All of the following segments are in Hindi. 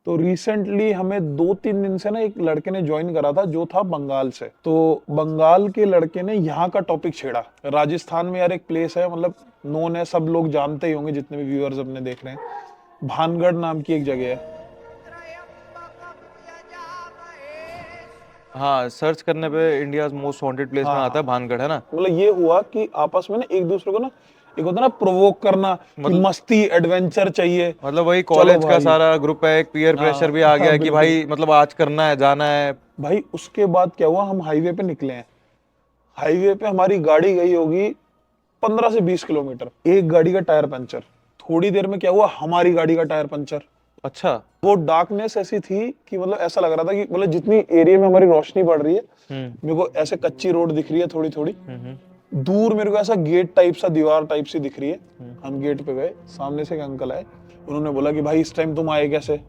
तो रिसेंटली हमें 2-3 दिन से ना एक लड़के ने ज्वाइन करा था जो था बंगाल से। तो बंगाल के लड़के ने यहाँ का टॉपिक छेड़ा। राजस्थान में यार एक प्लेस है, मतलब नोन है, सब लोग जानते ही होंगे जितने भी व्यूअर्स अपने देख रहे हैं। भानगढ़ नाम की एक जगह है। हाँ, सर्च करने पे इंडिया मोस्ट वांटेड प्लेस में हाँ आता हाँ, है भानगढ़, है ना। मतलब ये हुआ कि आपस में ना एक दूसरे को ना, एक होता है ना प्रोवोक करना कि मतलब मस्ती एडवेंचर चाहिए। मतलब वही चलो कॉलेज का भाई। सारा ग्रुप है, एक पीयर प्रेशर हाँ भी आ गया हाँ है कि बिल्कुल। भाई मतलब आज करना है, जाना है। भाई उसके बाद क्या हुआ, हम हाईवे पे निकले हैं। हाईवे पे हमारी गाड़ी गई होगी 15 से 20 किलोमीटर, एक गाड़ी का टायर पंचर। थोड़ी देर में क्या हुआ, हमारी गाड़ी का टायर पंचर। अच्छा। वो डार्कनेस ऐसी थी कि मतलब ऐसा लग रहा था कि मतलब जितनी एरिया में हमारी रोशनी पड़ रही है, हम्म। मेरे को ऐसे कच्ची रोड दिख रही है थोड़ी थोड़ी। हम्म। दूर मेरे को ऐसा गेट टाइप सा, दीवार टाइप सी दिख रही है। हम्म। हम गेट पे गए, सामने से एक अंकल आए। उन्होंने बोला कि भाई इस टाइम तुम आए कैसे,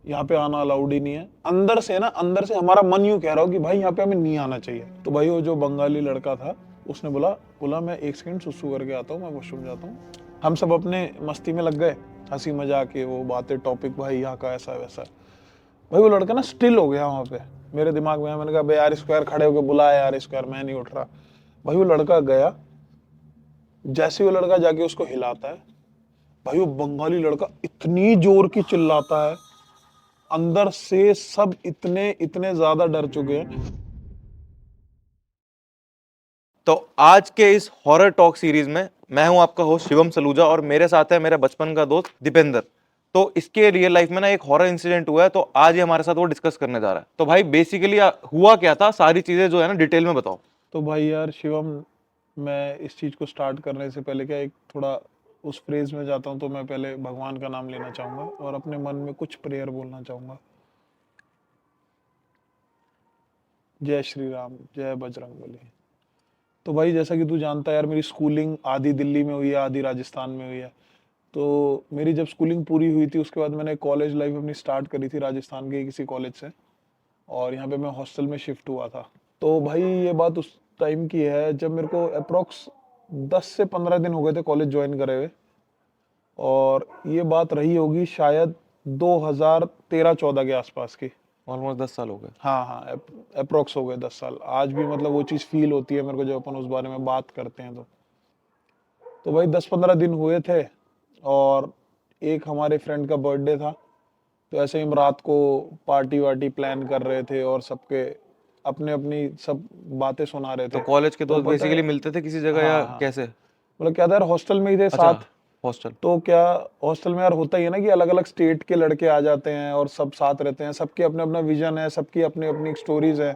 यहाँ पे आना अलाउड ही नहीं है। अंदर से ना, अंदर से हमारा मन यूं कह रहा हो कि भाई यहाँ पे हमें नहीं आना चाहिए। तो भाई वो जो बंगाली लड़का था, उसने बोला बोला मैं एक सेकंड सुसु करके आता हूँ, मैं वॉशरूम जाता हूँ। हम सब अपने मस्ती में लग गए, हंसी मजाक के वो बातें, टॉपिक भाई यहाँ का ऐसा वैसा। भाई वो लड़का ना स्टिल हो गया वहां पे। मेरे दिमाग में मैंने कहा बे यार स्क्वायर खड़े होके बुला यार स्क्वायर, मैं नहीं उठ रहा। भाई वो लड़का गया, जैसे वो लड़का जाके उसको हिलाता है, भाई वो बंगाली लड़का इतनी जोर की चिल्लाता है, अंदर से सब इतने इतने ज्यादा डर चुके हैं। तो आज के इस हॉरर टॉक सीरीज में मैं हूं आपका होस्ट शिवम सलूजा, और मेरे साथ है मेरा बचपन का दोस्त दीपेंद्र। तो इसके रियल लाइफ में ना एक हॉरर इंसिडेंट हुआ है, तो आज ये हमारे साथ वो डिस्कस करने जा रहा है। तो भाई बेसिकली हुआ क्या था, सारी चीजें जो है ना डिटेल में बताओ। तो भाई यार शिवम, मैं इस चीज को स्टार्ट करने से पहले क्या एक थोड़ा उस फ्रेज में जाता हूँ, तो मैं पहले भगवान का नाम लेना चाहूंगा और अपने मन में कुछ प्रेयर बोलना चाहूंगा। जय श्री राम, जय बजरंगबली। तो भाई जैसा कि तू जानता है यार, मेरी स्कूलिंग आधी दिल्ली में हुई है, आधी राजस्थान में हुई है। तो मेरी जब स्कूलिंग पूरी हुई थी, उसके बाद मैंने कॉलेज लाइफ अपनी स्टार्ट करी थी राजस्थान के किसी कॉलेज से। और यहाँ पे मैं हॉस्टल में शिफ्ट हुआ था। तो भाई ये बात उस टाइम की है जब मेरे को अप्रोक्स 10 से 15 दिन हो गए थे कॉलेज ज्वाइन करे हुए। और ये बात रही होगी शायद 2013-14 के आसपास की। ऑलमोस्ट 10 साल हो गए। हाँ हाँ, अप्रोक्स हो गए 10 साल। आज भी मतलब वो चीज़ फील होती है मेरे को जब अपन उस बारे में बात करते हैं। तो भाई 10-15 दिन हुए थे, और एक हमारे फ्रेंड का बर्थडे था। तो ऐसे ही हम रात को पार्टी वार्टी प्लान कर रहे थे, और सबके अपने अपनी सब बातें सुना रहे तो थे। कॉलेज के तो दोस्त पता है, बेसिकली मिलते थे किसी जगह या हाँ हाँ, कैसे? मतलब क्या था यार, हॉस्टल में ही थे अच्छा। साथ। हॉस्टल। तो क्या, हॉस्टल में यार होता ही है ना कि अलग अलग स्टेट के लड़के आ जाते हैं और सब साथ रहते हैं, सबके अपने अपना विजन है, सबकी अपनी अपनी स्टोरीज है।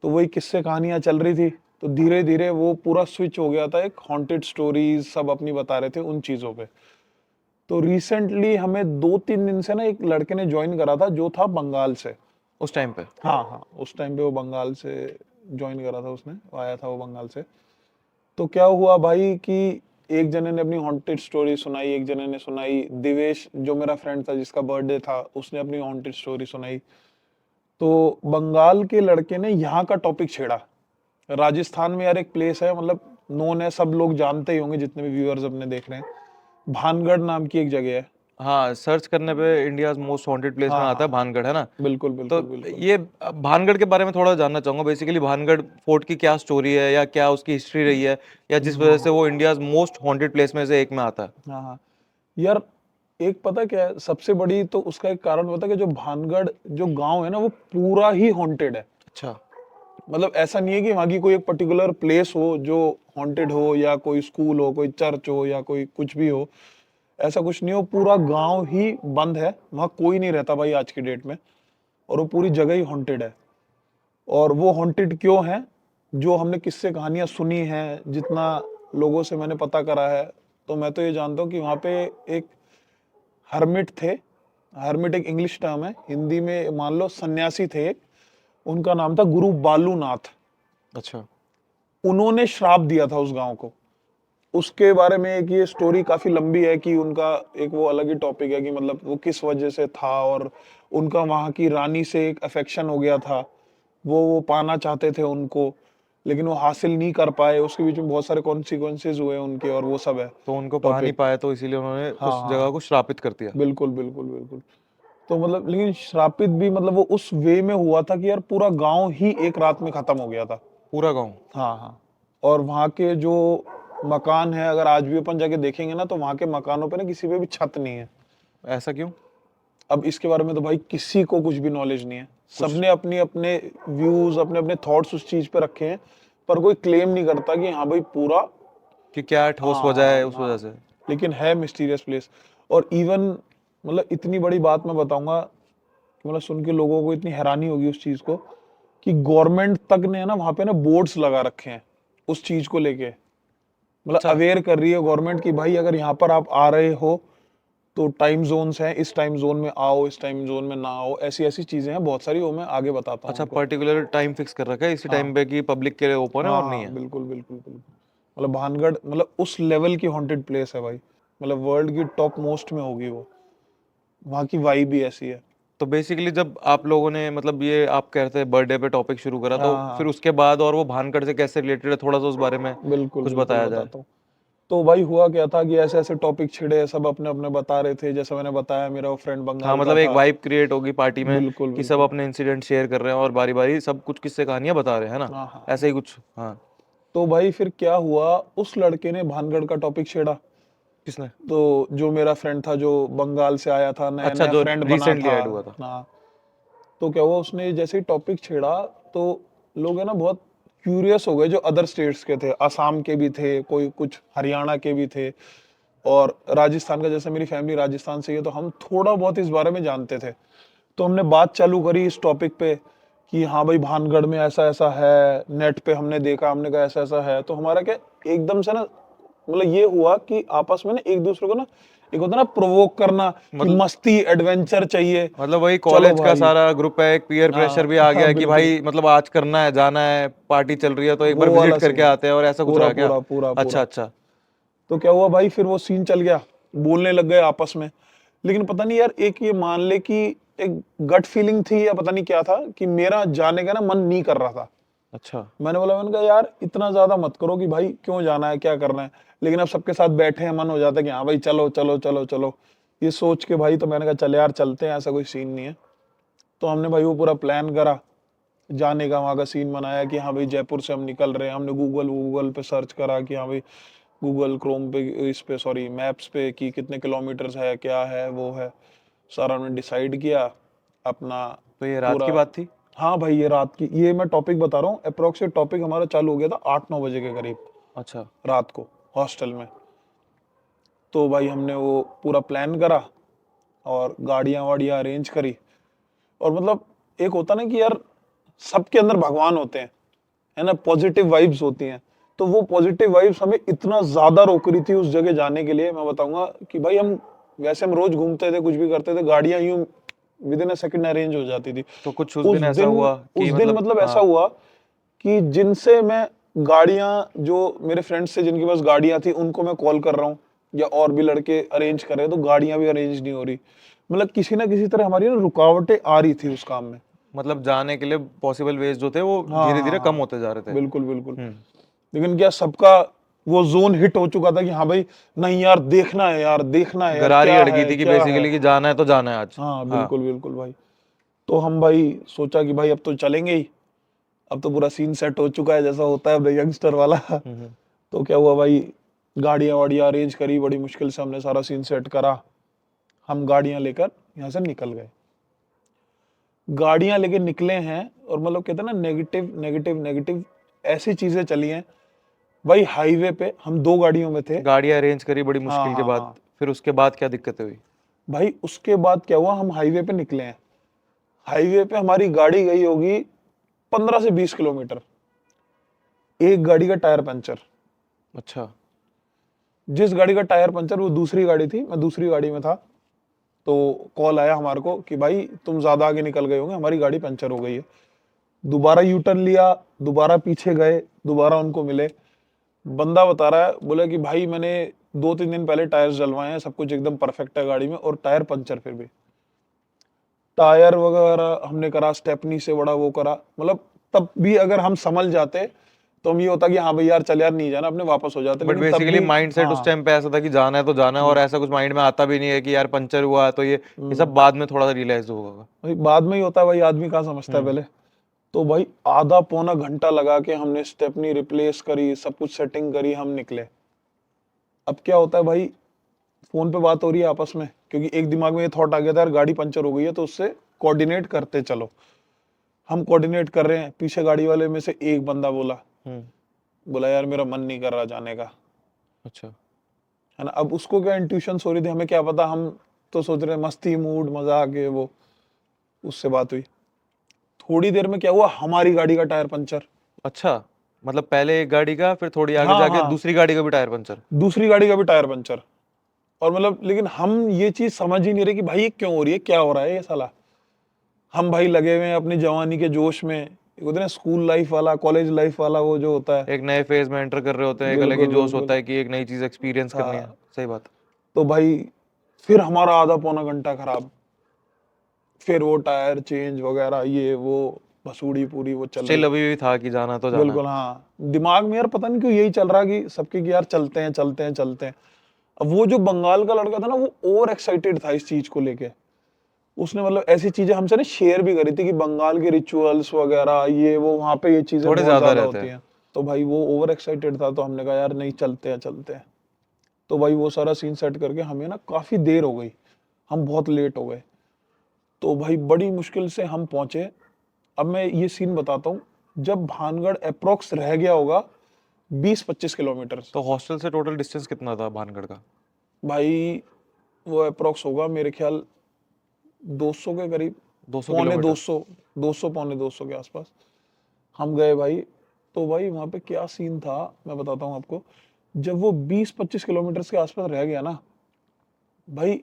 तो वही किस्से कहानियां चल रही थी। तो धीरे धीरे वो पूरा स्विच हो गया था, एक हॉन्टेड स्टोरीज सब अपनी बता रहे थे उन चीजों पे। तो रिसेंटली हमें 2-3 दिन से ना एक लड़के ने ज्वाइन करा था जो था बंगाल से। उस टाइम पे? हाँ हाँ, उस टाइम पे वो बंगाल से ज्वाइन करा था उसने, आया था वो बंगाल से। तो क्या हुआ भाई कि एक जने ने अपनी हॉन्टेड स्टोरी सुनाई, एक जने ने सुनाई, दिवेश जो मेरा फ्रेंड था जिसका बर्थडे था, उसने अपनी हॉन्टेड स्टोरी सुनाई। तो बंगाल के लड़के ने यहाँ का टॉपिक छेड़ा। राजस्थान में यार एक प्लेस है, मतलब नोन है, सब लोग जानते ही होंगे जितने भी व्यूअर्स अपने देख रहे हैं। भानगढ़ नाम की एक जगह है। हाँ, सर्च करने पे इंडिया मोस्ट वांटेड प्लेस में हाँ आता हाँ है हाँ, भानगढ़, है ना। बिल्कुल तो बिल्कुल बिल्कुल। ये भानगढ़ के बारे में थोड़ा जानना चाहूंगा। बेसिकली भानगढ़ फोर्ट की क्या स्टोरी है, या क्या उसकी हिस्ट्री रही है, या जिस वजह से वो इंडिया मोस्ट हॉन्टेड प्लेस में से एक में आता है। हाँ हाँ, यार एक पता क्या है सबसे बड़ी, तो उसका एक कारण होता है कि जो भानगढ़ जो गांव है ना, वो पूरा ही हॉन्टेड है। अच्छा। मतलब ऐसा नहीं है कि वहां की कोई एक पर्टिकुलर प्लेस हो जो हॉन्टेड हो, या कोई स्कूल हो, कोई चर्च हो, या कोई कुछ भी हो। ऐसा कुछ नहीं हो, पूरा गांव ही बंद है, वहां कोई नहीं रहता भाई आज की डेट में। और वो पूरी जगह ही हॉन्टेड है। और वो हॉन्टेड क्यों है, जो हमने किस्से कहानियां सुनी हैं, जितना लोगों से मैंने पता करा है, तो मैं तो ये जानता हूँ कि वहां पे एक हर्मिट थे। हर्मिट एक इंग्लिश टर्म है, हिंदी में मान लो सन्यासी थे एक। उनका नाम था गुरु बालूनाथ। अच्छा। उन्होंने श्राप दिया था उस गांव को। उसके बारे में एक ये स्टोरी काफी लंबी है कि उनका एक वो अलग ही टॉपिक है कि मतलब वो किस वजह से था। और उनका वहां की रानी से एक अफेक्शन हो गया था। वो पाना चाहते थे उनको, लेकिन वो हासिल नहीं कर पाए। उसके बीच में बहुत सारे कॉन्सिक्वेंसेज हुए उनके, और वो सब है तो उनको पा नहीं टॉपिक। पाया, तो इसीलिए उन्होंने हाँ उस हाँ, जगह को श्रापित कर दिया। बिल्कुल बिल्कुल बिल्कुल। तो मतलब लेकिन श्रापित भी मतलब वो उस वे में हुआ था कि यार पूरा गांव ही एक रात में खत्म हो गया था। पूरा गांव? हाँ हाँ। और वहाँ के जो मकान है, अगर आज भी अपन जाके देखेंगे ना, तो वहाँ के मकानों पे ना किसी पे भी छत नहीं है। ऐसा क्यों? अब इसके बारे में तो भाई किसी को कुछ भी नॉलेज नहीं है। सबने अपने अपने व्यूज, अपने अपने थॉट्स उस चीज पे रखे हैं, पर कोई क्लेम नहीं करता कि हाँ भाई पूरा। कि क्या ठोस वजह है उस वजह से? लेकिन है मिस्टीरियस प्लेस। और इवन मतलब इतनी बड़ी बात मैं बताऊंगा कि मतलब सुन के लोगों को इतनी हैरानी होगी उस चीज को, कि गवर्नमेंट तक ने ना वहां पे ना बोर्ड्स लगा रखे हैं उस चीज को लेके। मतलब अच्छा। अवेयर कर रही है गवर्नमेंट कि भाई अगर यहाँ पर आप आ रहे हो तो टाइम जोन्स हैं, इस टाइम जोन में आओ, इस टाइम जोन में ना आओ, ऐसी ऐसी चीजें हैं बहुत सारी, वो मैं आगे बताता हूँ अच्छा, आपको। पर्टिकुलर टाइम फिक्स कर रखा है इसी टाइम पे कि पब्लिक के लिए ओपन है हाँ और नहीं हाँ है? बिल्कुल बिल्कुल बिल्कुल। मतलब भानगढ़ मतलब उस लेवल की हॉन्टेड प्लेस है भाई, मतलब वर्ल्ड की टॉप मोस्ट में होगी वो। वहाँ की वाइब भी ऐसी है। तो बेसिकली जब आप लोगों ने मतलब ये आप कह रहे थे बर्थडे पे टॉपिक शुरू करा, तो हाँ फिर हाँ उसके बाद और वो भानगढ़ से कैसे रिलेटेड है, थोड़ा सा उस बारे में बिल्कुल कुछ बिल्कुल बताया जाए। बताता हूँ। तो भाई हुआ क्या था कि ऐसे ऐसे टॉपिक छिड़े, सब अपने अपने बता रहे थे। जैसे मैंने बताया मेरा वो फ्रेंड हाँ, बंगाल का मतलब एक था। वाइब क्रिएट होगी पार्टी में बिल्कुल कि सब बिल्कुल। अपने इंसिडेंट शेयर कर रहे हैं और बारी बारी सब कुछ किस्से कहानियां बता रहे हैं, है ना? हाँ हाँ। ऐसे ही कुछ, हाँ। तो भाई फिर क्या हुआ, उस लड़के ने भानगढ़ का टॉपिक छेड़ा। किसने? तो जो मेरा फ्रेंड था जो बंगाल से आया था, नया अच्छा, नया जो फ्रेंड बना रिसेंटली था। ऐड हुआ था। हाँ। तो क्या हुआ, उसने जैसे ही टॉपिक छेड़ा तो लोग है ना बहुत क्यूरियस हो गए, जो अदर स्टेट्स के थे, असम के भी थे, कोई कुछ हरियाणा के भी थे, और राजस्थान का, जैसे मेरी फैमिली राजस्थान से ही है तो हम थोड़ा बहुत इस बारे में जानते थे। तो हमने बात चालू करी इस टॉपिक पे कि हाँ भाई भानगढ़ में ऐसा ऐसा है, नेट पे हमने देखा, हमने कहा ऐसा ऐसा है। तो हमारा क्या एकदम से ना मतलब ये हुआ कि आपस में ना एक दूसरे को ना, एक होता है ना प्रोवोक करना कि मतलब मस्ती एडवेंचर चाहिए। मतलब वही चलो कॉलेज का भाई। सारा ग्रुप है, एक पीयर प्रेशर हाँ भी आ गया हाँ है कि बिल्कुल। भाई मतलब आज करना है, जाना है, पार्टी चल रही है तो एक बार वो विजिट वाला करके सीन आते हैं, और ऐसा कुछ पूरा रहा क्या? पूरा पूरा अच्छा पूरा। अच्छा। तो क्या हुआ भाई, फिर वो सीन चल गया, बोलने लग गए आपस में। लेकिन पता नहीं यार, एक ये मान ले कि एक गट फीलिंग थी या पता नहीं क्या था, कि मेरा जाने का ना मन नहीं कर रहा था। अच्छा। मैंने कहा यार इतना ज्यादा मत करो कि भाई क्यों जाना है, क्या करना है। लेकिन अब सबके साथ बैठे हैं, मन हो जाता है कि हाँ भाई चलो चलो चलो चलो। ये सोच के भाई तो मैंने कहा चल यार चलते हैं, ऐसा कोई सीन नहीं है। तो हमने भाई वो पूरा प्लान करा जाने का, वहाँ का सीन बनाया कि हाँ भाई जयपुर से हम निकल रहे हैं। हमने गूगल गूगल पे सर्च करा कि हाँ भाई गूगल क्रोम पे, इस पे सॉरी मैप्स पे, कि कितने किलोमीटर्स है, क्या है वो है, सारा हमने डिसाइड किया अपना तो ये रात की पूरा। बात थी? हाँ भाई ये रात की, ये मैं टॉपिक बता रहा हूँ, अप्रोक्सीमेट टॉपिक हमारा चालू हो गया था 8-9 बजे के करीब अच्छा। रात को हॉस्टल में। तो भाई हमने वो पूरा प्लान करा और गाड़ियां वाड़ियां अरेंज करी। और मतलब एक होता ना कि यार सबके अंदर भगवान होते हैं, है ना, पॉजिटिव वाइब्स होती हैं। तो वो पॉजिटिव वाइब्स हमें इतना ज्यादा रोक रही थी उस जगह जाने के लिए, मैं बताऊंगा कि भाई हम वैसे हम रोज घूमते थे, कुछ भी करते थे, गाड़ियां यूं with in a second arrange हो जाती थी। तो कुछ उस उस दिन ऐसा दिन हुआ उस कि दिन मतलब, मतलब ऐसा हाँ। हुआ कि जिनसे मैं गाड़ियां, जो मेरे फ्रेंड्स थे जिनके पास गाड़ियां थी, उनको मैं कॉल कर रहा हूँ, या और भी लड़के अरेंज कर रहे हैं, तो गाड़ियां भी अरेंज नहीं हो रही। मतलब किसी ना किसी तरह हमारी ना रुकावटें आ रही थी उस काम में। मतलब जाने के लिए पॉसिबल वेज जो थे वो हाँ धीरे हाँ धीरे कम हाँ होते जा रहे थे। बिल्कुल बिल्कुल। हम्म। लेकिन क्या सबका वो जोन हिट हो चुका था कि हाँ भाई नहीं यार देखना है, यार देखना है, यार गरारी क्या अड़ गई है थी कि क्या है। बेसिकली कि जाना है तो जाना है आज। हाँ हाँ। बिल्कुल बिल्कुल भाई। तो हम भाई सोचा कि भाई अब तो चलेंगे ही, अब तो पूरा सीन सेट हो चुका है जैसा होता है यंगस्टर वाला। हम्म। तो क्या हुआ भाई, गाड़ियां वाड़ियां अरेंज करी, बड़ी मुश्किल से हमने सारा सीन सेट करा। हम गाड़ियां लेकर यहाँ से निकल गए। गाड़ियां लेके निकले हैं और मतलब कहते हैं ना नेगेटिव नेगेटिव नेगेटिव ऐसी चीजें चली हैं भाई। हाईवे पे हम 2 गाड़ियों में थे। गाड़ी अरेंज करी बड़ी हाँ मुश्किल के हाँ बाद, हाँ। फिर उसके बाद क्या दिक्कतें हुई? भाई उसके बाद क्या हुआ, हम हाईवे पे निकले हैं। हाईवे पे हमारी गाड़ी गई होगी 15 से 20 किलोमीटर। एक गाड़ी का टायर पंचर। अच्छा। जिस गाड़ी का टायर पंचर वो दूसरी गाड़ी थी, मैं दूसरी गाड़ी में था। तो कॉल आया हमारे को कि भाई तुम ज्यादा आगे निकल गए होंगे, हमारी गाड़ी पंचर हो गई है। दोबारा यू टर्न लिया, दोबारा पीछे गए, दोबारा उनको मिले। बंदा बता रहा है, बोला कि भाई मैंने 2-3 दिन पहले टायर डलवाए हैं, सब कुछ एकदम परफेक्ट है गाड़ी में, और टायर पंचर फिर भी। टायर वगैरह हमने करा, स्टेपनी से बड़ा वो करा, मतलब तब भी अगर हम संभल जाते तो हम ये होता कि हाँ भाई यार चल यार नहीं जाना, अपने वापस हो जाते। बट लेकिन तब बेसिकली भी माइंड सेट उस हाँ, टाइम पे ऐसा था कि जाना है तो जाना है, और ऐसा कुछ माइंड में आता भी नहीं है कि यार पंचर हुआ है, तो ये सब बाद में थोड़ा सा रियलाइज होगा। भाई बाद में ही होता है भाई, आदमी कहाँ समझता है पहले। तो भाई आधा पौना घंटा लगा के हमने स्टेपनी रिप्लेस करी, सब कुछ सेटिंग करी, हम निकले। अब क्या होता है भाई, फोन पे बात हो रही है आपस में, क्योंकि एक दिमाग में ये थॉट आ गया था यार गाड़ी पंचर हो गई है तो उससे कोऑर्डिनेट करते चलो। हम कोऑर्डिनेट कर रहे हैं, पीछे गाड़ी वाले में से एक बंदा बोला, बोला यार मेरा मन नहीं कर रहा जाने का, अच्छा। है ना। अब उसको क्या इंट्यूशंस हो रही थी, हमें क्या पता, हम तो सोच रहे हैं मस्ती मूड मजाक है वो। उससे बात हुई, थोड़ी देर में क्या हुआ, हमारी गाड़ी का टायर पंचर। अच्छा, मतलब पहले एक गाड़ी का, फिर थोड़ी आगे हाँ जाके हाँ, दूसरी गाड़ी का भी टायर पंचर। दूसरी गाड़ी का भी टायर पंचर। और मतलब लेकिन हम ये चीज समझ ही नहीं रहे कि भाई ये क्यों हो रही है, क्या हो रहा है ये साला। हम भाई लगे हुए हैं अपनी जवानी के जोश में, एक होता है ना स्कूल लाइफ वाला, कॉलेज लाइफ वाला वो जो होता है। एक नए फेज में एंटर कर रहे होते हैं, एक अलग ही बिल्कुल जोश बिल्कुल। होता है कि एक नई चीज एक्सपीरियंस करनी है। हाँ, सही बात। तो भाई फिर हमारा आधा पौना घंटा खराब, फिर वो टायर चेंज वगैरह ये वो, भसूड़ी पूरी वो चल रही। स्टिल अभी भी था कि जाना तो जाना है। बिल्कुल हाँ, दिमाग में यार पता नहीं क्यों यही चल रहा कि सबके कि यार चलते हैं चलते हैं चलते हैं। अब वो जो बंगाल का लड़का था ना, वो ओवर एक्साइटेड था इस चीज को लेके। उसने मतलब ऐसी चीजें हमसे ना शेयर भी करी थी कि बंगाल के रिचुअल्स वगैरह ये वो, वहां पे ये चीजें थोड़े बहुत ज्यादा ज्यादा रहते होती हैं। हैं। तो भाई वो ओवर एक्साइटेड था, तो हमने कहा यार नहीं चलते हैं चलते हैं। तो भाई वो सारा सीन सेट करके हमें ना काफी देर हो गई, हम बहुत लेट हो गए। तो भाई बड़ी मुश्किल से हम पहुंचे। अब मैं ये सीन बताता हूँ, जब भानगढ़ अप्रोक्स रह गया होगा 20-25 किलोमीटर, तो हॉस्टल से टोटल डिस्टेंस कितना था भानगढ़ का? भाई वो अप्रोक्स होगा मेरे ख्याल 200 के करीब, 200 पौने किलोमीटर 200, 200 पौने 200 के आसपास हम गए भाई। तो भाई वहां पे क्या सीन था मैं बताता हूँ आपको। जब वो 20-25 किलोमीटर के आसपास रह गया ना भाई,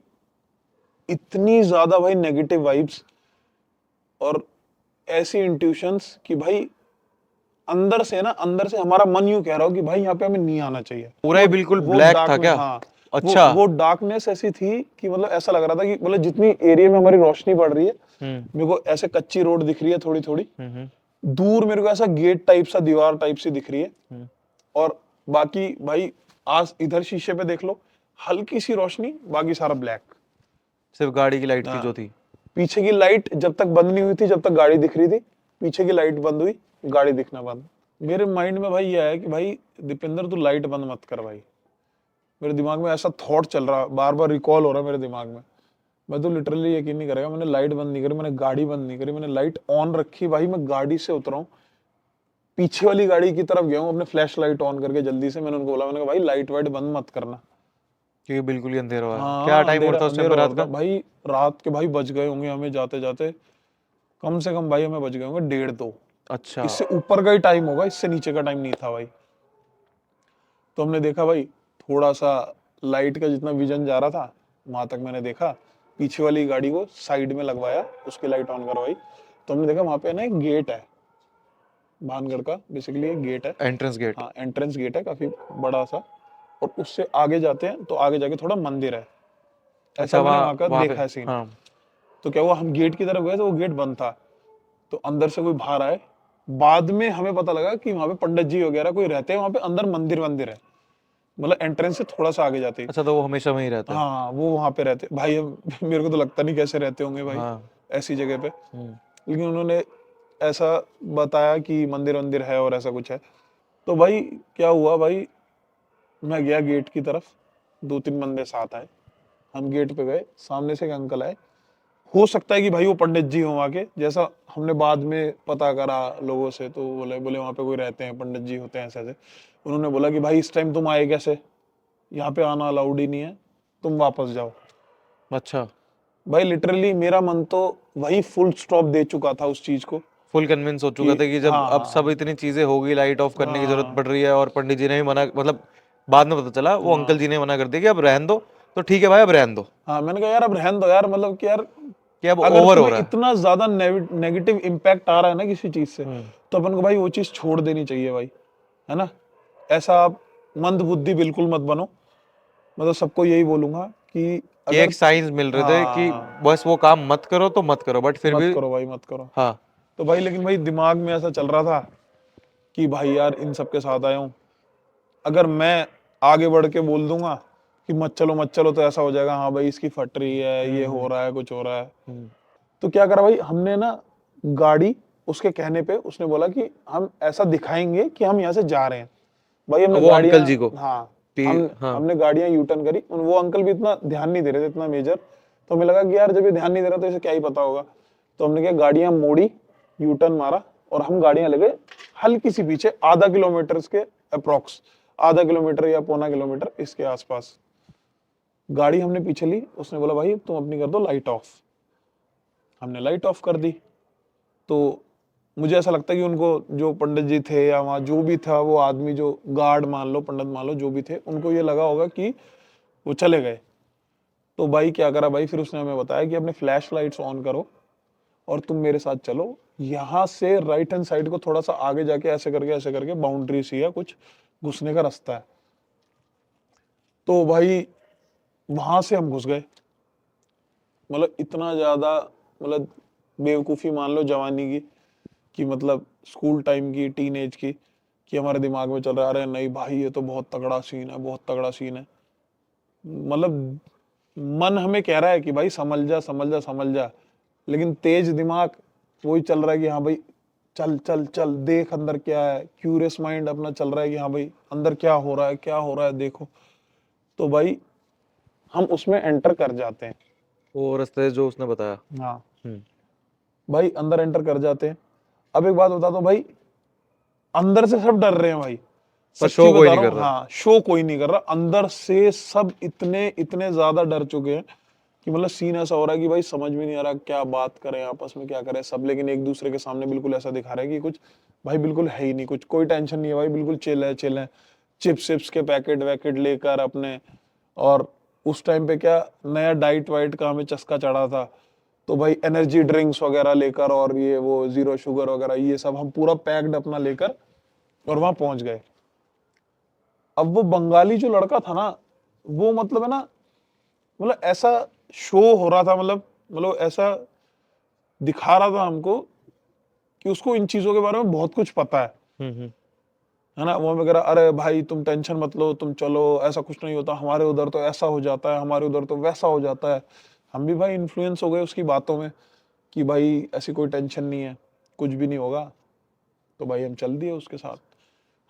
इतनी ज्यादा भाई नेगेटिव वाइब्स और ऐसी इंट्यूशंस कि भाई अंदर से हमारा मन यूं कह रहा हो कि भाई यहाँ पे हमें नहीं आना चाहिए। पूरा ही बिल्कुल वो ब्लैक था डार्क में क्या? हाँ, अच्छा। वो डार्कनेस ऐसी थी कि मतलब ऐसा लग रहा था कि मतलब जितनी एरिया में हमारी रोशनी पड़ रही है, हम्म मेरे को ऐसे कच्ची रोड दिख रही है थोड़ी थोड़ी, हम्म दूर मेरे को ऐसा गेट टाइप सा दीवार टाइप सी दिख रही है। हम्म। और बाकी भाई आज इधर शीशे पे देख लो, हल्की सी रोशनी, बाकी सारा ब्लैक। सिर्फ गाड़ी की लाइट थी हाँ, जो थी। पीछे की लाइट जब तक बंद नहीं हुई थी, जब तक गाड़ी दिख रही थी, पीछे की लाइट बंद हुई, गाड़ी दिखना बंद। मेरे माइंड में भाई ये आया कि भाई दीपेंद्र तू लाइट बंद मत कर भाई। मेरे दिमाग में ऐसा थॉट चल रहा, बार बार रिकॉल हो रहा है मेरे दिमाग में। मैं तो लिटरली यकीन नहीं करेगा, मैंने लाइट बंद नहीं करी, मैंने गाड़ी बंद नहीं करी, मैंने लाइट ऑन रखी भाई। मैं गाड़ी से उतरा हूँ, पीछे वाली गाड़ी की तरफ गया हूँ, अपने फ्लैश लाइट ऑन करके जल्दी से मैंने उनको बोला, मैंने कहा भाई लाइट वाइट बंद मत करना। क्योंकि बिल्कुल ही अंधेरा हुआ है। क्या हाँ टाइम हो अंधेरा रहा था उस टाइम अंधेरा पे हो रात रहा था का? भाई। रात के भाई बज गए होंगे हमें जाते जाते, कम से कम भाई हमें बज गए होंगे 1:30-2। अच्छा। इससे ऊपर का ही टाइम होगा, इससे नीचे का टाइम नहीं था भाई। तो हमने देखा भाई, थोड़ा सा लाइट का जितना विजन जा रहा था वहां तक मैंने देखा, पीछे वाली गाड़ी को साइड में लगवाया, उसकी लाइट ऑन करवाई। तो हमने देखा वहां पे ना एक गेट है, भानगढ़ का बेसिकली एक गेट है। Entrance gate. हाँ एंट्रेंस गेट है काफी बड़ा सा, और उससे आगे जाते हैं तो आगे जाके थोड़ा मंदिर है। ऐसा अच्छा, मैंने वहाँ वहां का वहाँ पे। देखा है सीन। हाँ। तो क्या हुआ, हम गेट की तरफ गए तो वो गेट बंद था। तो अंदर से कोई बाहर आए, बाद में हमें पता लगा कि वहां पे पंडित जी वगैरह कोई रहते हैं, वहां पे अंदर मंदिर वंदिर है, मतलब एंट्रेंस से थोड़ा सा आगे जाते ही। अच्छा, तो वो हमेशा वहीं रहते हैं। हाँ वो वहां पे रहते भाई, हम मेरे को तो लगता नहीं कैसे रहते होंगे भाई हाँ। ऐसी जगह पे। हम्म। लेकिन उन्होंने ऐसा बताया कि मंदिर वंदिर है और ऐसा कुछ है। तो भाई क्या हुआ भाई, मैं गया गेट की तरफ, 2-3 बंदे साथ आए, हम गेट पे गए, सामने से एक अंकल आए। हो सकता है कि भाई वो पंडित जी हो वहाँ के, जैसा हमने बाद में पता करा लोगों से, तो बोले बोले वहाँ पे कोई रहते हैं पंडित जी होते हैं ऐसे ऐसे। उन्होंने बोला कि भाई इस टाइम तुम आए कैसे, यहाँ पे आना अलाउड ही नहीं है, तुम वापस जाओ। अच्छा। भाई लिटरली मेरा मन तो वही फुल स्टॉप दे चुका था उस चीज को फुल कन्विंस हो कि चुका था कि जब हाँ अब सब हाँ इतनी चीजें हो गई, लाइट ऑफ करने की जरूरत हाँ पड़ रही है, और पंडित जी ने भी मना, मतलब बाद में पता चला वो अंकल हाँ जी ने मना कर दिया कि अब रहन दो। तो ठीक है भाई, अब रहन दो। हाँ, मैंने कहा यार अब रहने दो यार, मतलब कि यार कि अब अगर ओवर हो तुम्हें रहा है। इतना ज्यादा नेगेटिव इम्पैक्ट आ रहा है ना किसी चीज से, हम्म। तो अपन को भाई वो चीज छोड़ देनी चाहिए भाई, है ना। ऐसा आप मंद बुद्धि बिल्कुल मत बनो। मतलब सबको यही बोलूंगा कि कि अगर एक साइंस मिल रहे थे कि हाँ बस वो काम मत करो तो मत करो, बट फिर मत भी। करो भाई मत करो। हाँ। तो भाई लेकिन भाई दिमाग में ऐसा चल रहा था कि भाई यार इन सब के साथ आया हूँ, अगर मैं आगे बढ़ के बोल दूंगा कि मत चलो तो ऐसा हो जाएगा, हाँ भाई इसकी फट रही है, ये हो रहा है, कुछ हो रहा है। तो क्या करा भाई हमने ना, गाड़ी उसके कहने पे उसने बोला कि हम ऐसा दिखाएंगे कि हम यहाँ से जा रहे हैं। भाई हमने वो अंकल जी गाड़ियां, को हाँ हाँ। हमने गाड़ियां यू टर्न करी, वो अंकल भी इतना ध्यान नहीं दे रहे थे, इतना मेजर। तो हमें लगा कि यार जब ये ध्यान नहीं दे रहा तो इसे क्या ही पता होगा। तो हमने क्या गाड़ियां मोड़ी, यू टर्न मारा और हम गाड़ियां ले गए हल्की सी पीछे, आधा किलोमीटर के अप्रोक्स, आधा किलोमीटर या पौना किलोमीटर इसके आसपास। गाड़ी हमने पीछे ली, उसने बोला भाई तुम अपनी कर दो लाइट ऑफ। हमने लाइट ऑफ कर दी। तो मुझे ऐसा लगता है कि उनको, जो पंडित जी थे या वहाँ जो भी था वो आदमी, जो गार्ड मान लो, पंडित मान लो, जो भी थे, उनको ये लगा होगा कि वो चले गए। तो भाई क्या करा भाई, फिर उसने हमें बताया कि अपने फ्लैश लाइट्स ऑन करो और तुम मेरे साथ चलो, यहाँ से राइट हैंड साइड को थोड़ा सा आगे जाके ऐसे करके बाउंड्री सी है, कुछ घुसने का रास्ता है। तो भाई वहां से हम घुस गए। मतलब इतना ज्यादा, मतलब बेवकूफी मान लो जवानी की, कि मतलब स्कूल टाइम की, टीन एज की, कि हमारे दिमाग में चल रहा है अरे नहीं भाई ये तो बहुत तगड़ा सीन है, बहुत तगड़ा सीन है। मतलब मन हमें कह रहा है कि भाई समझ जा समझ जा समझ जा, लेकिन तेज दिमाग वही चल रहा है कि हाँ भाई चल चल चल देख अंदर क्या है। क्यूरियस माइंड अपना चल रहा है कि हाँ भाई अंदर क्या हो रहा है, क्या हो रहा है देखो। तो भाई हम उसमें एंटर कर जाते हैं। वो रास्ते जो उसने बताया। हाँ हम्म। भाई अंदर एंटर कर जाते हैं। अब एक बात बता दो भाई, अंदर से सब डर रहे हैं भाई, पर सच्ची शो कोई बता नहीं रहा कर हूँ, रहा। हाँ शो कोई नहीं कर रहा, अंदर से सब इतने इतने ज्यादा डर चुके हैं कि मतलब सीन ऐसा हो रहा है कि भाई समझ में नहीं आ रहा क्या बात करें, आपस में क्या करें सब, लेकिन एक दूसरे के सामने बिल्कुल ऐसा दिखा रहे हैं कि कुछ भाई बिल्कुल है ही नहीं, कुछ कोई टेंशन नहीं है भाई, बिल्कुल चिल है चिल है। चिप्स चिप्स के पैकेट वैकेट लेकर अपने, और उस टाइम पे क्या नया डाइट वाइट का हमें चस्का चढ़ा था, तो भाई एनर्जी ड्रिंक्स वगैरह लेकर, और ये वो जीरो शुगर वगैरह ये सब हम पूरा पैक्ड अपना लेकर और वहां पहुंच गए। अब वो बंगाली जो लड़का था ना, वो मतलब है ना, मतलब ऐसा शो हो रहा था, मतलब ऐसा दिखा रहा था हमको कि उसको इन चीजों के बारे में बहुत कुछ पता हम्म। है ना। वो वगैरह, अरे भाई तुम टेंशन मत लो, तुम चलो, ऐसा कुछ नहीं होता, हमारे उधर तो ऐसा हो जाता है, हमारे उधर तो वैसा हो जाता है। हम भी भाई इन्फ्लुएंस हो गए उसकी बातों में कि भाई ऐसी कोई टेंशन नहीं है, कुछ भी नहीं होगा। तो भाई हम चल दिए उसके साथ।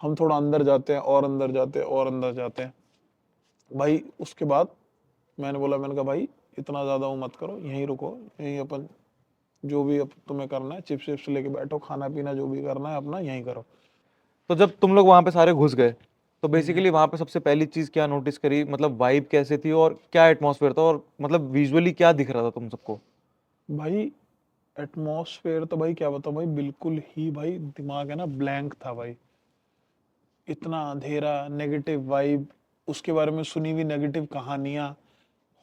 हम थोड़ा अंदर जाते हैं और अंदर जाते हैं और अंदर जाते हैं। भाई उसके बाद मैंने बोला, मैंने कहा भाई इतना ज्यादा वो मत करो, यहीं रुको, यहीं अपन जो भी अब तुम्हें करना है, चिप्स चिप्स लेके बैठो, खाना पीना जो भी करना है अपना यहीं करो। तो जब तुम लोग वहां पे सारे घुस गए, तो बेसिकली वहां पे सबसे पहली चीज क्या नोटिस करी, मतलब वाइब कैसे थी और क्या एटमॉस्फेयर था, और मतलब विजुअली क्या दिख रहा था तुम सबको? भाई एटमॉस्फेयर तो भाई क्या बताऊं भाई, बिल्कुल ही भाई दिमाग है ना ब्लैंक था भाई। इतना अंधेरा, नेगेटिव वाइब, उसके बारे में सुनी हुई नेगेटिव कहानियां,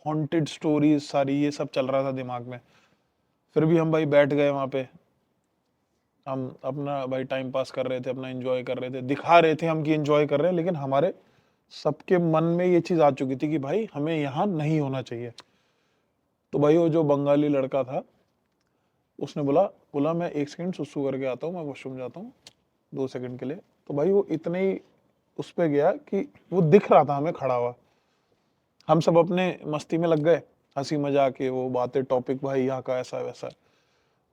हॉन्टेड स्टोरीज सारी, ये सब चल रहा था दिमाग में। फिर भी हम भाई बैठ गए वहां पे। हम अपना भाई टाइम पास कर रहे थे, अपना एंजॉय कर रहे थे, दिखा रहे थे हम कि एंजॉय कर रहे हैं, लेकिन हमारे सबके मन में ये चीज आ चुकी थी कि भाई हमें यहाँ नहीं होना चाहिए। तो भाई वो जो बंगाली लड़का था, उसने बोला बोला मैं एक सेकंड सुसु करके आता हूँ, मैं वॉशरूम जाता हूँ 2 सेकंड के लिए। तो भाई वो इतने ही उस पे गया कि वो दिख रहा था हमें खड़ा हुआ। हम सब अपने मस्ती में लग गए, हंसी मजाक के वो बातें, टॉपिक भाई यहाँ का ऐसा वैसा।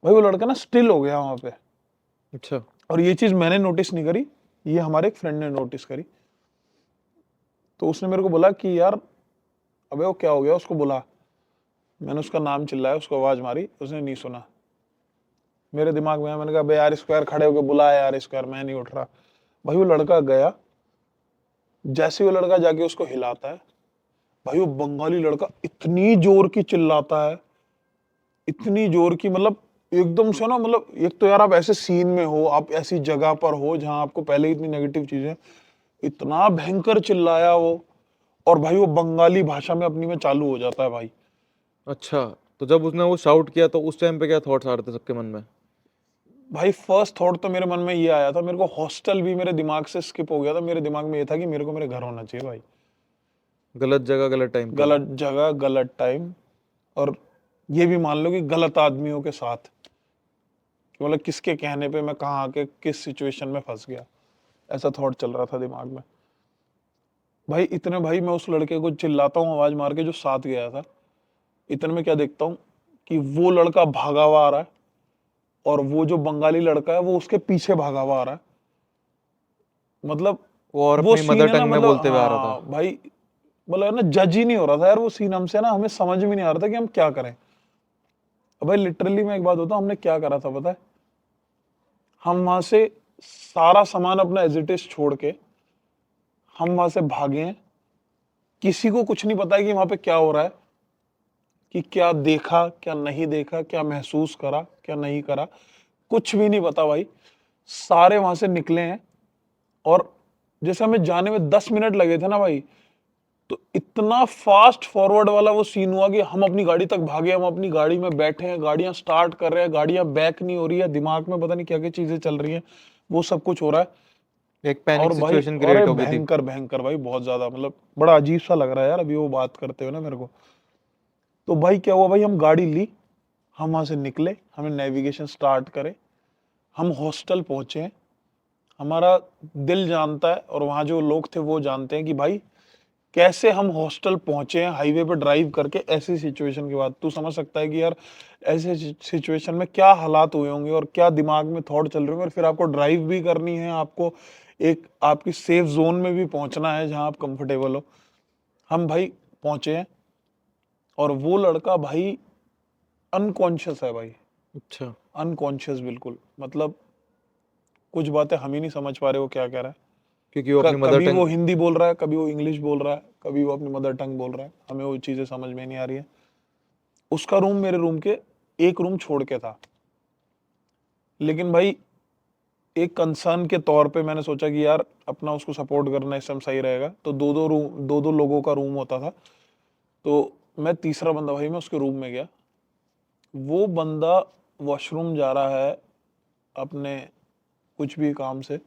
भाई वो लड़का ना स्टिल हो गया वहां पे। अच्छा। और ये चीज मैंने नोटिस नहीं करी, ये हमारे एक फ्रेंड ने नोटिस करी। तो उसने मेरे को बोला कि यार अबे वो क्या हो गया, उसको बुला। मैंने उसका नाम चिल्लाया, उसको आवाज मारी, उसने नहीं सुना। मेरे दिमाग में आया, मैंने कहा बे यार स्क्वायर खड़े होके बुलाया यार स्क्वायर, मैं नहीं उठ रहा। भाई वो लड़का गया, जैसे वो लड़का जाके उसको हिलाता है, भाई वो बंगाली लड़का इतनी जोर की चिल्लाता है, इतनी जोर की, मतलब एकदम से ना, मतलब एक तो यार आप ऐसे सीन में हो, आप ऐसी जगह पर हो जहां आपको पहले ही इतनी नेगेटिव चीजें, इतना भयंकर चिल्लाया वो। और भाई वो बंगाली भाषा में अपनी में चालू हो जाता है भाई। अच्छा, तो जब उसने वो शाउट किया तो उस टाइम पे क्या थॉट्स आ रहे थे सबके मन में? भाई फर्स्ट थॉट तो मेरे मन में ये आया था, मेरे को हॉस्टल भी मेरे दिमाग से स्किप हो गया था, मेरे दिमाग में ये था कि मेरे को मेरे घर होना चाहिए भाई। गलत जगह गलत टाइम पे। गलत जगह गलत टाइम, और ये भी मान लो कि गलत आदमियों के साथ, कि मतलब किसके कहने पे मैं कहाँ आके किस सिचुएशन में फंस गया। ऐसा थॉट चल रहा था दिमाग में। भाई इतने भाई मैं उस लड़के को चिल्लाता हूँ आवाज मार के जो साथ गया था, इतने में क्या देखता हूँ कि वो लड़का भागा हुआ आ रहा है और वो जो बंगाली लड़का है वो उसके पीछे भागा हुआ आ रहा है। मतलब वो और वो अपनी सीन मदर है ना, टंग में मतलब बोलते हुए आ रहा था। हाँ भाई, मतलब ना जज ही नहीं हो रहा था यार वो सीन हमसे ना, हमें समझ में नहीं आ रहा था कि हम क्या करें। अब भाई लिटरली मैं एक बात बताऊं, हमने क्या करा था पता है? हम वहां से सारा सामान अपना एज इट इज छोड़ के हम वहां से भागे हैं। किसी को कुछ नहीं पता है कि वहां पे क्या हो रहा है, कि क्या देखा क्या नहीं देखा, क्या महसूस करा क्या नहीं करा, कुछ भी नहीं पता भाई। सारे वहां से निकले हैं और जैसे हमें जाने में 10 मिनट लगे थे ना भाई, तो इतना फास्ट फॉरवर्ड वाला वो सीन हुआ कि हम अपनी गाड़ी तक भागे, हम अपनी गाड़ी में बैठे हैं, गाड़ियां स्टार्ट कर रहे हैं, गाड़ियां बैक नहीं हो रही है, दिमाग में पता नहीं क्या क्या चीजें चल रही हैं, वो सब कुछ हो रहा है। एक पैनिक और भाई सिचुएशन अरे क्रिएट हो गई थी। भयंकर भयंकर भाई, बहुत ज्यादा, मतलब बड़ा अजीब सा लग रहा है यार अभी वो बात करते हुए ना मेरे को। तो भाई क्या हुआ भाई, हम गाड़ी ली, हम वहां से निकले, हमें नेविगेशन स्टार्ट करे, हम हॉस्टल पहुंचे। हमारा दिल जानता है और वहां जो लोग थे वो जानते हैं कि भाई कैसे हम हॉस्टल पहुंचे हैं हाईवे पे ड्राइव करके। ऐसी सिचुएशन के बाद तू समझ सकता है कि यार ऐसे सिचुएशन में क्या हालात हुए होंगे और क्या दिमाग में थॉट चल रहे होंगे, और फिर आपको ड्राइव भी करनी है, आपको एक आपकी सेफ जोन में भी पहुंचना है जहां आप कंफर्टेबल हो। हम भाई पहुंचे हैं और वो लड़का भाई अनकॉन्शियस है भाई, अच्छा। अनकॉन्शियस बिल्कुल, मतलब कुछ बातें हम ही नहीं समझ पा रहे वो क्या कह रहा है। क्योंकि वो अपनी मदर कभी वो टंग। हिंदी बोल रहा है, कभी वो इंग्लिश बोल रहा है, कभी वो अपनी मदर टंग बोल रहा है, हमें वो चीजें समझ में नहीं आ रही है। उसका रूम मेरे रूम के एक रूम छोड़ के था, लेकिन भाई एक कंसर्न के तौर पे मैंने सोचा कि यार अपना उसको सपोर्ट करना इस टाइम सही रहेगा, तो दो दो रूम, दो दो लोगों का रूम होता था। तो मैं तीसरा बंदा भाई मैं उसके रूम में गया। वो बंदा वॉशरूम जा रहा है अपने कुछ भी काम से,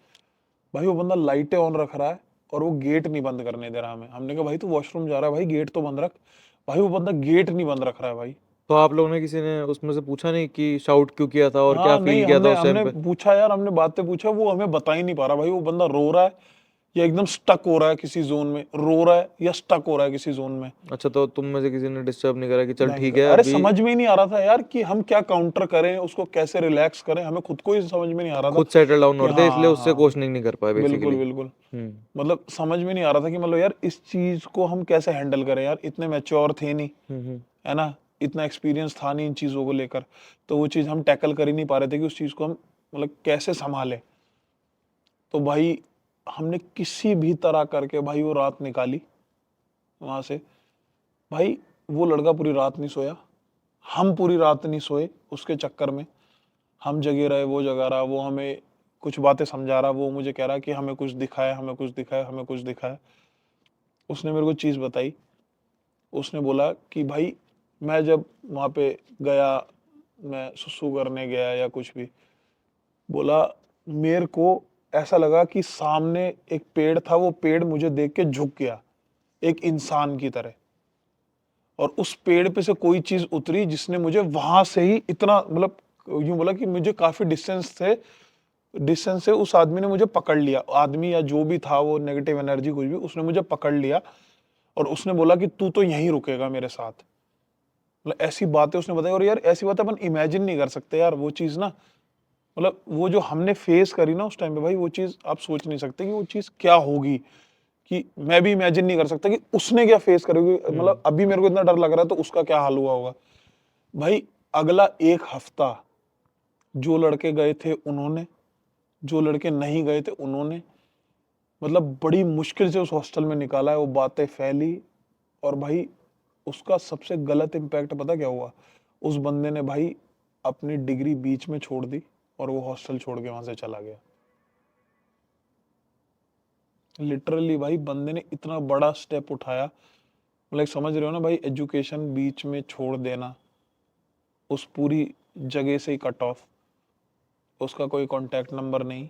भाई वो बंदा लाइटें ऑन रख रहा है और वो गेट नहीं बंद करने दे रहा हमें। हमने कहा भाई तू वॉशरूम जा रहा है भाई, गेट तो बंद रख। भाई वो बंदा गेट नहीं बंद रख रहा है भाई। तो आप लोगों ने किसी ने उसमें से पूछा नहीं कि शाउट क्यों किया था और क्या हाँ नहीं, फील किया था हमने उस टाइम हमने पे? पूछा यार, हमने बातें पूछा, वो हमें बता ही नहीं पा रहा भाई। वो बंदा रो रहा है या एकदम स्टक हो रहा है किसी जोन में, रो रहा है या स्टक हो रहा है किसी जोन में। अच्छा, तो तुम में से किसी ने डिस्टर्ब नहीं करा कि चल ठीक भयंकर, है अरे अभी? समझ में ही नहीं आ रहा था यार कि हम क्या काउंटर करें, उसको कैसे रिलैक्स करें, हमें खुद को ही समझ में नहीं आ रहा था खुद सेटल डाउन कि हो रहे थे इसलिए हाँ उससे हाँ, क्वेश्चनिंग नहीं कर पाए बिल्कुल बेसिकली। बिल्कुल। मतलब समझ में नहीं आ रहा था कि मतलब यार इस चीज को हम कैसे हैंडल करें यार, इतने मैच्योर थे नहीं, हम्म। है ना, इतना एक्सपीरियंस था नहीं इन चीजों को लेकर। तो वो चीज हम टैकल कर ही नहीं पा रहे थे कि उस चीज को हम मतलब कैसे संभालें। तो भाई हमने किसी भी तरह करके भाई वो रात निकाली वहां से। भाई वो लड़का पूरी रात नहीं सोया, हम पूरी रात नहीं सोए उसके चक्कर में। हम जगे रहे, वो जगा रहा, वो हमें कुछ बातें समझा रहा, वो मुझे कह रहा कि हमें कुछ दिखाया, हमें कुछ दिखाया, हमें कुछ दिखाया। उसने मेरे को चीज बताई, उसने बोला कि भाई मैं जब वहां पे गया, मैं सुसु करने गया या कुछ भी, बोला मेरे को ऐसा लगा कि सामने एक पेड़ था, वो पेड़ मुझे देख के झुक गया एक इंसान की तरह, और उस पेड़ पे से कोई चीज उतरी जिसने मुझे वहां से ही इतना, मतलब यूं बोला कि मुझे काफी डिस्टेंस से उस आदमी ने मुझे पकड़ लिया, आदमी या जो भी था वो नेगेटिव एनर्जी कुछ भी, उसने मुझे पकड़ लिया और उसने बोला कि तू तो यहीं रुकेगा मेरे साथ। मतलब ऐसी बातें उसने बताई, और यार ऐसी बातें अपन इमेजिन नहीं कर सकते यार, वो चीज ना, मतलब वो जो हमने फेस करी ना उस टाइम पे भाई, वो चीज आप सोच नहीं सकते कि वो चीज क्या होगी, कि मैं भी इमेजिन नहीं कर सकता कि उसने क्या फेस करेगी। मतलब अभी मेरे को इतना डर लग रहा है तो उसका क्या हाल हुआ होगा भाई। अगला एक हफ्ता जो लड़के गए थे उन्होंने, जो लड़के नहीं गए थे उन्होंने, मतलब बड़ी मुश्किल से उस हॉस्टल में निकाला है। वो बातें फैली और भाई उसका सबसे गलत इम्पैक्ट पता क्या हुआ, उस बंदे ने भाई अपनी डिग्री बीच में छोड़ दी और वो हॉस्टल छोड़ के वहां से चला गया। लिटरली भाई बंदे ने इतना बड़ा स्टेप उठाया, लाइक समझ रहे हो ना भाई, एजुकेशन बीच में छोड़ देना, उस पूरी जगह से ही कट ऑफ, उसका कोई कांटेक्ट नंबर नहीं,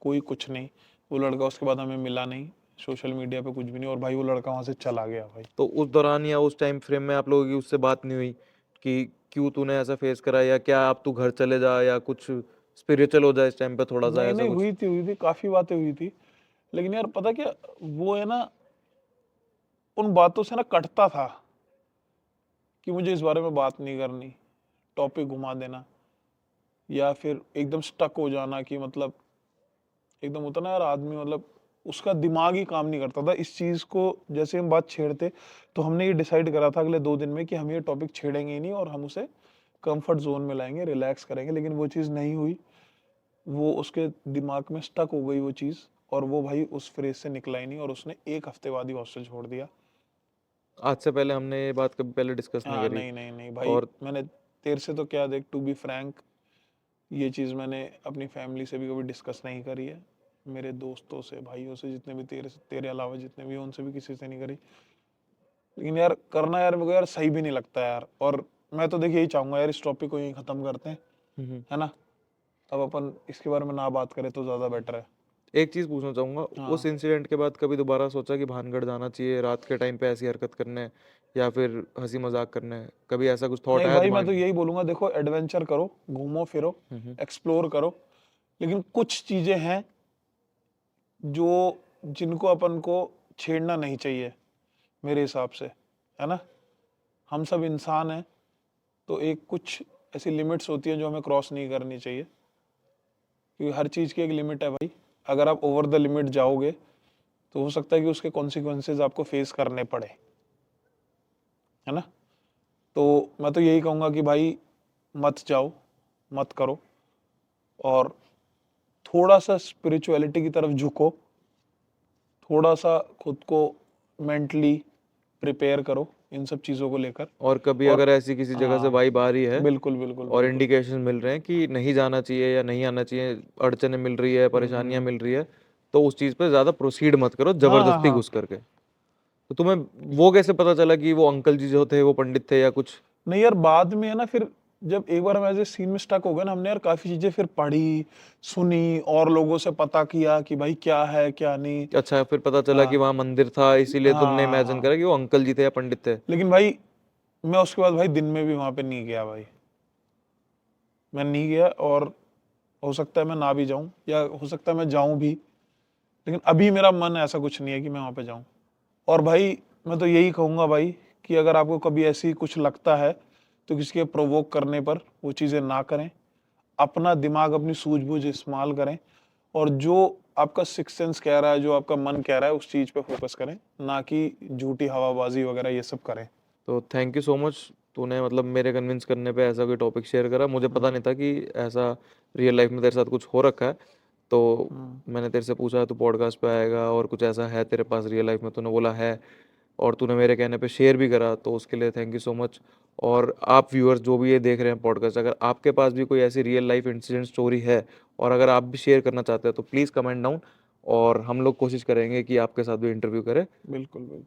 कोई कुछ नहीं। वो लड़का उसके बाद हमें मिला नहीं, सोशल मीडिया पे कुछ भी नहीं, और भाई वो लड़का वहां से चला गया भाई। तो उस दौरान या उस टाइम फ्रेम में आप लोगों की उससे बात नहीं हुई कि क्यों तूने ऐसा फेस करा, या क्या आप तू घर चले जा या कुछ स्पिरिचुअल हो जाए इस टाइम पे थोड़ा सा नहीं ऐसा नहीं, कुछ? हुई थी, काफी बातें हुई थी, लेकिन यार पता क्या, वो है ना, उन बातों से ना कटता था कि मुझे इस बारे में बात नहीं करनी, टॉपिक घुमा देना, या फिर एकदम स्टक हो जाना कि मतलब एकदम होता ना यार आदमी, मतलब उसका दिमाग ही काम नहीं करता था इस चीज को। जैसे हम बात छेड़ते, तो हमने ये डिसाइड करा था अगले 2 दिन में कि हम ये टॉपिक छेड़ेंगे ही नहीं, और हम उसे कंफर्ट जोन में लाएंगे, रिलैक्स करेंगे, लेकिन वो चीज़ नहीं हुई। वो उसके दिमाग में स्टक हो गई वो चीज़, और वो भाई उस फ्रेज से निकला ही नहीं, और उसने 1 हफ्ते बाद ही हॉस्टल छोड़ दिया। आज से पहले हमने ये बात कभी पहले डिस्कस नहीं हाँ करी। नहीं नहीं नहीं भाई, और मैंने तेरे से तो क्या, देख टू बी फ्रैंक, ये चीज़ मैंने अपनी फैमिली से भी कभी डिस्कस नहीं करी है, मेरे दोस्तों से, भाइयों से, जितने भी तेरे अलावा जितने भी हैं, उनसे भी किसी से नहीं करी। लेकिन यार करना यार मेरे को यार सही भी नहीं लगता यार, और मैं तो देखिए यही चाहूंगा यार, इस टॉपिक को यहीं खत्म करते हैं, हम्म, है ना। अब अपन इसके बारे में ना बात करें तो ज्यादा बेटर है। एक चीज पूछना चाहूंगा, उस हाँ इंसिडेंट के बाद कभी दोबारा सोचा कि भानगढ़ जाना चाहिए रात के टाइम पे ऐसी हरकत करने, या फिर हंसी मजाक करने, कभी ऐसा कुछ थॉट नहीं आया भाई, मैं दिमाग तो में? यही बोलूंगा, देखो एडवेंचर करो, घूमो फिरो, हम्म। एक्सप्लोर करो, लेकिन कुछ चीजें हैं जो, जिनको अपन को छेड़ना नहीं चाहिए मेरे हिसाब से, है ना। हम सब इंसान हैं, तो एक कुछ ऐसी लिमिट्स होती हैं जो हमें क्रॉस नहीं करनी चाहिए, क्योंकि हर चीज़ की एक लिमिट है भाई। अगर आप ओवर द लिमिट जाओगे, तो हो सकता है कि उसके कॉन्सिक्वेंसेज आपको फेस करने पड़े, है ना। तो मैं तो यही कहूँगा कि भाई मत जाओ, मत करो, और थोड़ा सा स्पिरिचुअलिटी की तरफ झुको, थोड़ा सा खुद को मेंटली प्रिपेयर करो इन सब चीज़ों को लेकर। और कभी और अगर ऐसी किसी जगह से हाँ, वाइब आ रही है बिल्कुल बिल्कुल और बिल्कुल। इंडिकेशन मिल रहे हैं कि नहीं जाना चाहिए या नहीं आना चाहिए, अड़चने मिल रही है, परेशानियां हम्म। मिल रही है, तो उस चीज पे ज्यादा प्रोसीड मत करो हाँ हाँ जबरदस्ती हाँ। घुस करके। तो तुम्हें वो कैसे पता चला कि वो अंकल जी जो थे वो पंडित थे या कुछ? नहीं यार, बाद में है ना, फिर जब एक बार हम ऐसे सीन में स्टक हो गए ना, हमने यार काफी चीजें फिर पढ़ी, सुनी, और लोगों से पता किया कि भाई क्या है क्या नहीं। अच्छा, फिर पता चला कि हाँ वहां मंदिर था, इसीलिए तुमने हाँ इमेजिन हाँ। करा कि वो अंकल जी थे या पंडित थे। लेकिन भाई मैं उसके बाद भाई दिन में भी वहां पे नहीं गया भाई, मैं नहीं गया, और हो सकता है मैं ना भी जाऊं, या हो सकता है मैं जाऊं भी, लेकिन अभी मेरा मन ऐसा कुछ नहीं है कि मैं वहां पे जाऊं। और भाई मैं तो यही कहूंगा भाई, कि अगर आपको कभी ऐसी कुछ लगता है, तो किसी के प्रोवोक करने पर वो चीज़ें ना करें, अपना दिमाग, अपनी सूझबूझ इस्तेमाल करें, और जो आपका सिक्स सेंस कह रहा है, जो आपका मन कह रहा है, उस चीज़ पे फोकस करें, ना कि झूठी हवाबाजी वगैरह ये सब करें। तो थैंक यू सो मच, तूने मतलब मेरे कन्विंस करने पे ऐसा कोई टॉपिक शेयर करा। मुझे पता नहीं था कि ऐसा रियल लाइफ में तेरे साथ कुछ हो रखा है, तो हम्म। मैंने तेरे से पूछा तू पॉडकास्ट पे आएगा और कुछ ऐसा है तेरे पास रियल लाइफ में, तूने बोला है, और तूने मेरे कहने पे शेयर भी करा, तो उसके लिए थैंक यू सो मच। और आप व्यूअर्स जो भी ये देख रहे हैं पॉडकास्ट, अगर आपके पास भी कोई ऐसी रियल लाइफ इंसिडेंट स्टोरी है और अगर आप भी शेयर करना चाहते हैं तो प्लीज़ कमेंट डाउन, और हम लोग कोशिश करेंगे कि आपके साथ भी इंटरव्यू करें। बिल्कुल बिल्कुल।